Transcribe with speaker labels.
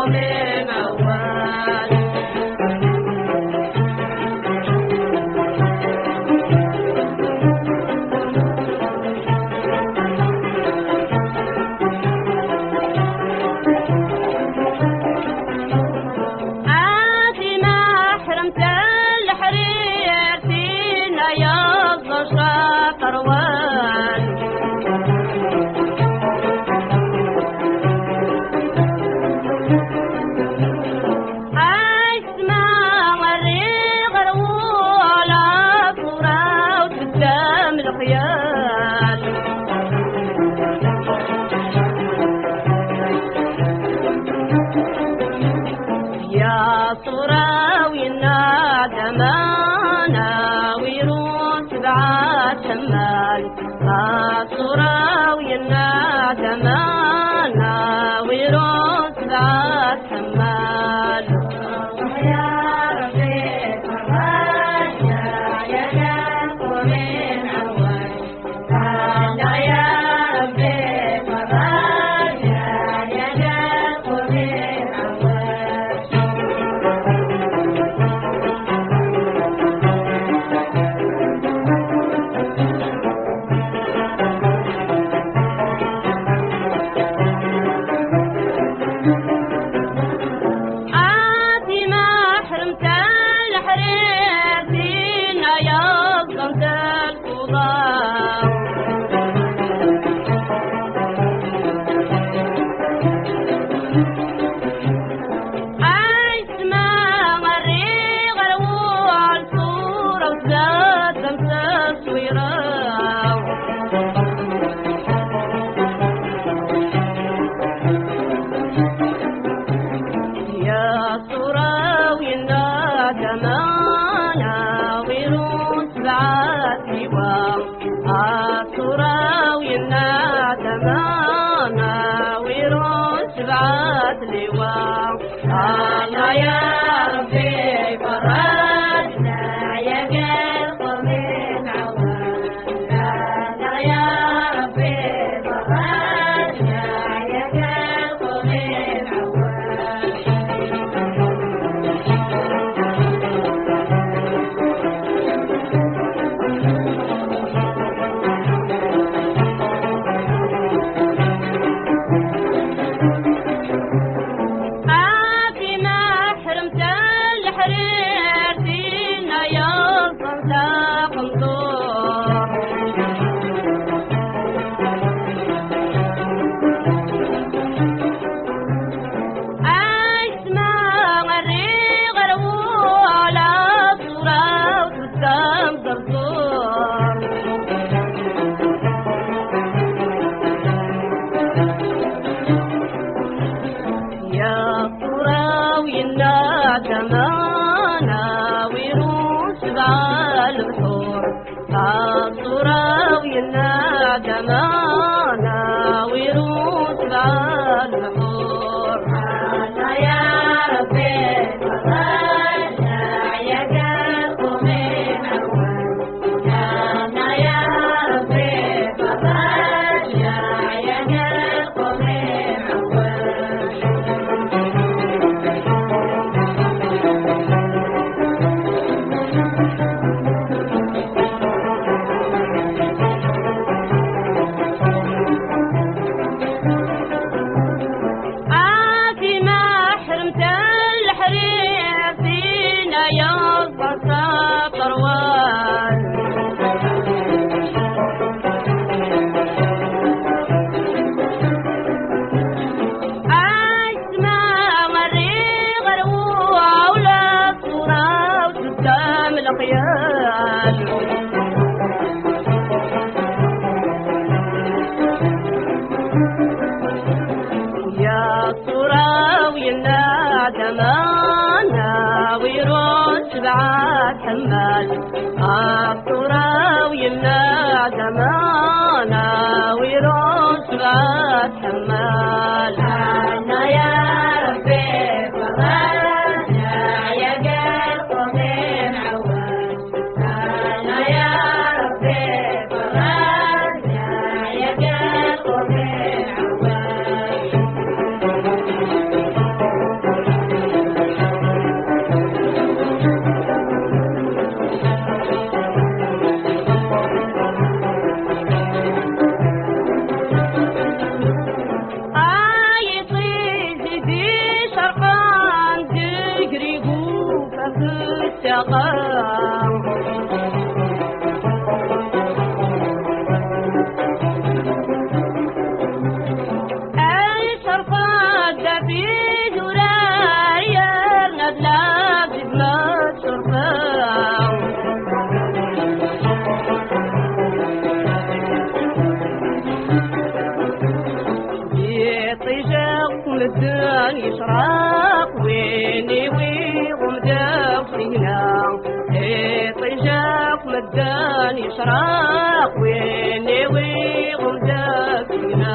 Speaker 1: من أول يا صراوي النادمانا ويروس بعد شمال صراوي النادمانا ويروس بعد شمال يا ربي فرجنا يا قلب من أول يا ربي فرجنا يا قلب من صراوي النادمانا ويروس بعد لواء الله يا ربي فرجنا يا قلب من أول الله يا ربي فرجنا يا قلب من كمانا ويروس بالبحور صراوي النادمانا ويروس بالبحور يا ربي فرجنا يا قلب من أول يا ربي فرجنا يا قلب من أول يا صراوي النادمانا ويروس بعد حمال صراوي النادمانا ويروس بعد حمال أنا يا ربي فرجنا يا قلب من أول أنا يا ربي فرجنا يا قلب من أول مدان يشراق ويني ويغم دافرينا طيجاق مدان يشراق ويني ويغم دافرينا